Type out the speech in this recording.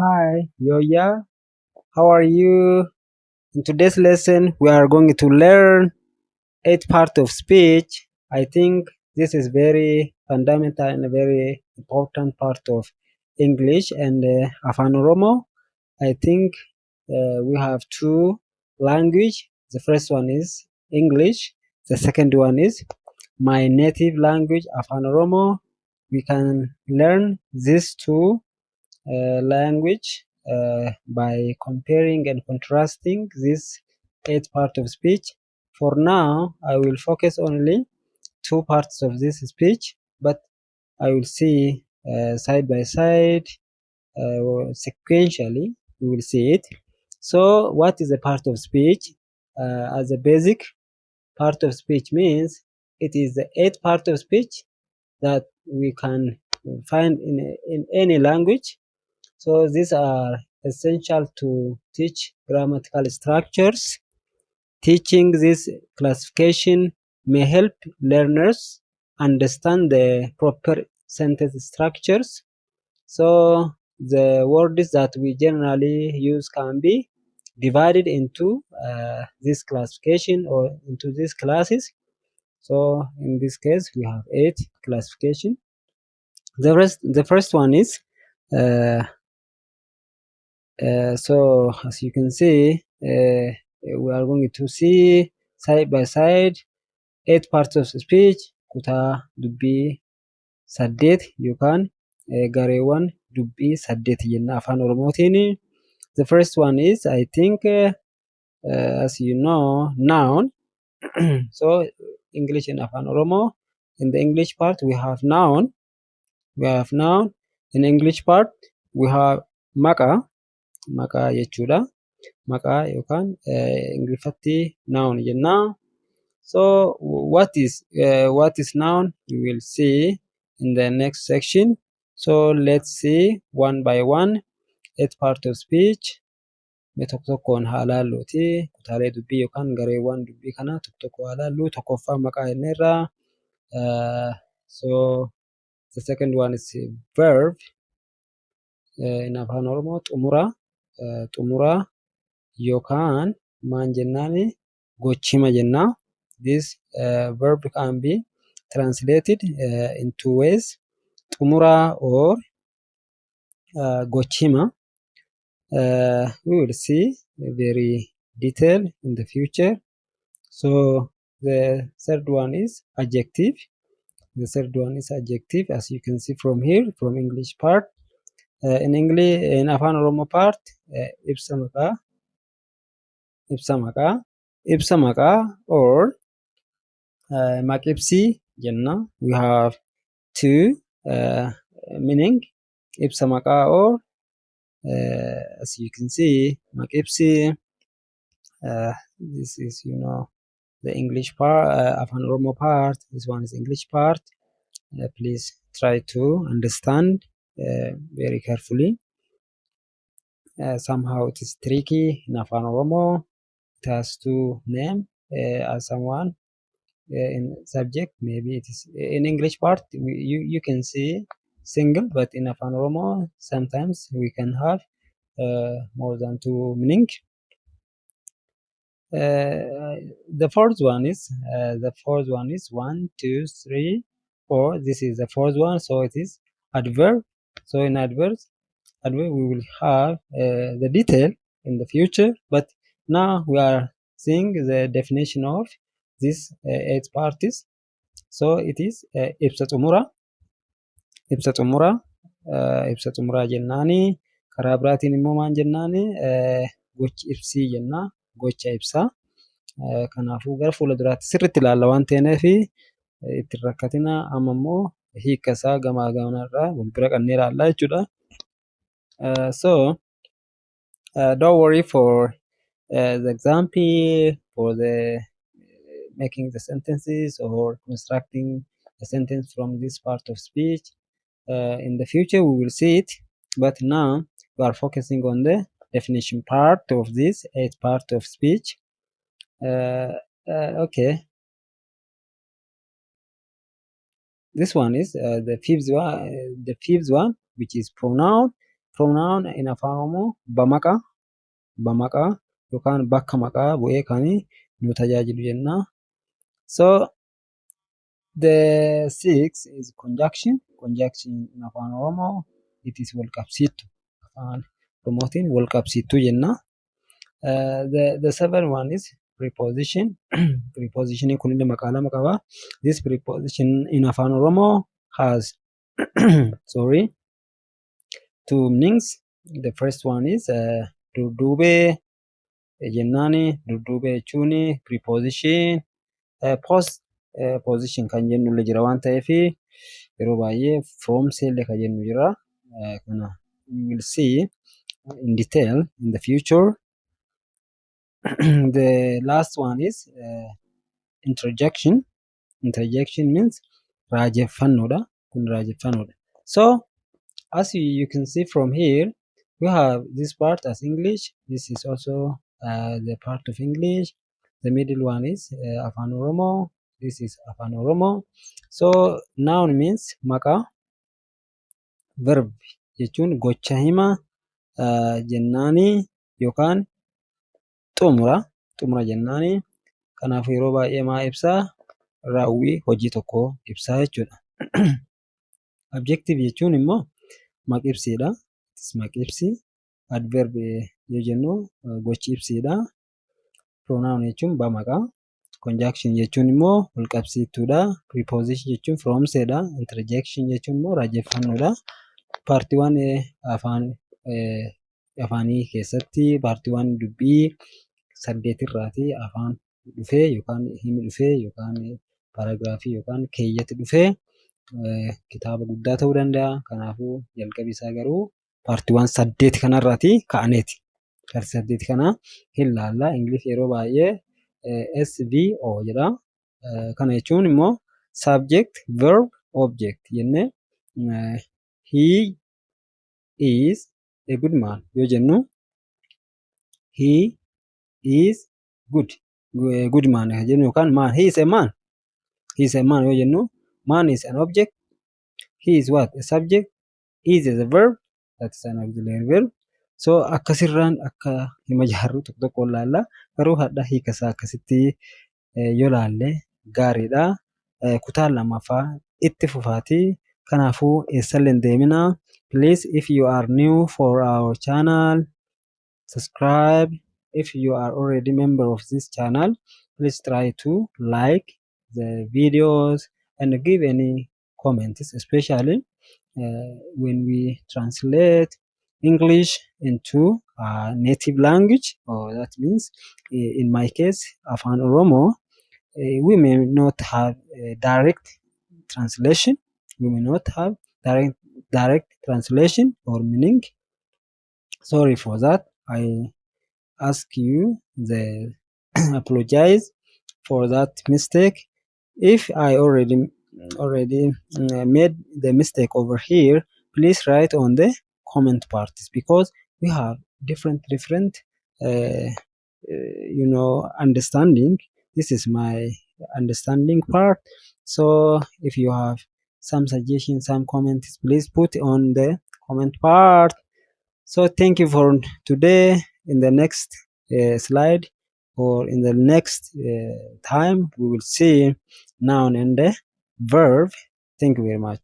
Hi, Yoya. How are you? In today's lesson, we are going to learn eight part of speech. I think this is very fundamental and a very important part of English and Afaan Oromoo. I think we have two language. The first one is English. The second one is my native language, Afaan Oromoo. We can learn these two language by comparing and contrasting this eight part of speech. For now, I will focus only two parts of this speech, but I will see side by side, sequentially, we will see it. So, what is a part of speech? As a basic part of speech means it is the eight part of speech that we can find in any language. So these are essential to teach grammatical structures. Teaching this classification may help learners understand the proper sentence structures. So the words that we generally use can be divided into this classification or into these classes. So in this case, we have eight classification. The first one is uh, so as you can see, we are going to see side by side eight parts of speech, kutaa dubbii saddeet yookaan gareewwan dubbii saddeet jenna afaan oromootiin. The first one is I think as you know noun. So English and afaan oromoo. In the English part we have noun. We have noun. In English part we have maqaa jechuudha. Maqaa yookaan ingiliffatti noun jennaa. So what is noun? You will see in the next section. So let's see one by one eight part of speech. Tokko tokkoon haa ilaalluuti. Kutaalee dubbii yookaan gareewwan dubbii kana tokko tokko haa ilaallu. Tokkoffaa maqaa jenneerraa. So the second one is verb. In afaan oromoo xumura yookaan maal jennaani gochima jenna. This verb can be translated in two ways, xumura or gochima. We will see very detail in the future. So the third one is adjective. The third one is adjective, as you can see from here, from English part. In English, in Afaan Oromoo part, ibsa maqaa or maqibsii jenna. We have two meaning, ibsa maqaa or as you can see maqibsii. This is the English part, Afaan Oromoo part. This one is English part. Please try to understand very carefully. Somehow it is tricky in Afaan Oromoo. It has two name as someone in subject. Maybe it is in English part. You can see single, but in Afaan Oromoo sometimes we can have more than two meaning. The fourth one is 1, 2, 3, 4. This is the fourth one, so it is adverb. So in adverb we will have the detail in the future, but now we are seeing the definition of these eight parties. So it is ibsa xumuraa jennaani. Karaa biraatiin immoo maal jennaani gochi ibsii jenna. Gocha ibsaa. Kanaafuu gara fuulduraatti sirriitti ilaalla waan ta'eef itti hin rakkatina. Amma immoo hiika isaa gamaa gamanarraa wal bira qabnee ilaallaa jechuudha. So don't worry for the example, for the making the sentences or constructing a sentence from this part of speech. In the future we will see it, but now we are focusing on the definition part of this eight part of speech. Okay, this one is the fifth one, which is pronoun. pronoun in Afaan Oromoo bamaqaa yookaan bakka maqaa bu'ee kan nu tajaajilu jenna. So the sixth is conjunction. Conjunction in Afaan Oromoo it is walqabsiiftuu. Afaan Oromootiin walqabsiiftuu jenna. The seventh one is preposition. Preposition kunillee maqaa lama qaba. This preposition in Afaan Oromoo has two meanings. The first one is dudduubee jennaani. Dudduubee jechuun preposition post position kan jennullee jira waan ta'eef yeroo baay'ee from illee kan jennu jira. Kana we will see in detail in the future. The last one is interjection. Interjection means raajeffannoodha. Kun raajeffannoodha. So as you can see from here, we have this part as English. This is also the part of English. The middle one is Afaan Oromoo. This is Afaan Oromoo. So noun means maqaa. Verb jechuun gocha hima jennaani yookaan xumura jennaani. Kanaaf yeroo baay'ee maa ibsaa? Raawwii hojii tokkoo ibsaa jechuudha. Adjective jechuun immoo maqibsiidha. Maqibsi. Adverb yoo jennu gochi ibsiidha. Pronoun jechuun bamaqaa. Conjunction jechuun immoo walqabsiiftuudha. Preposition jechuun fromseedha. Interjection jechuun immoo raajeffannoodha. Part-1 afaanii keessatti Part-1 dubbii 8 irraati afaan dhufee yookaan himi dhufee yookaan paragraafii yookaan keeyyatti dhufee kitaaba guddaa ta'uu danda'a. Kanaafuu jalqabi isaa garuu Part-1 8 kanarraati ka'aneeti. Part 8 kana hin laalla. Ingiliff yeroo baay'ee SVO jedha. Kana jechuun immoo subject, verb, object jennee he is a good man yoo jennu he is good man jennu yookaan man he is a man. He is a man yoo jennu man is an object. He is what? A subject. Is a verb. That is an auxiliary verb. So akkasirraan akka hima jaarru tokko tokko ilaalla. Garuu hadha hiika isaa akkasitti yoo laalle gaariidha. Kutaan lammaffaa itti fufaatii. Kanaafuu eessallee hin deeminaa. Please if you are new for our channel, subscribe. If you are already member of this channel, please try to like the videos and give any comments, especially when we translate English into native language, or that means in my case Afaan Oromoo, we may not have direct translation. We may not have direct translation or meaning. Sorry for that. I ask you the apologize for that mistake. If I already made the mistake over here, please write on the comment parts, because we have different understanding. This is my understanding part. So if you have some suggestions, some comments, please put on the comment part. So thank you for today. In the next slide or in the next time, we will see noun and the verb. Thank you very much.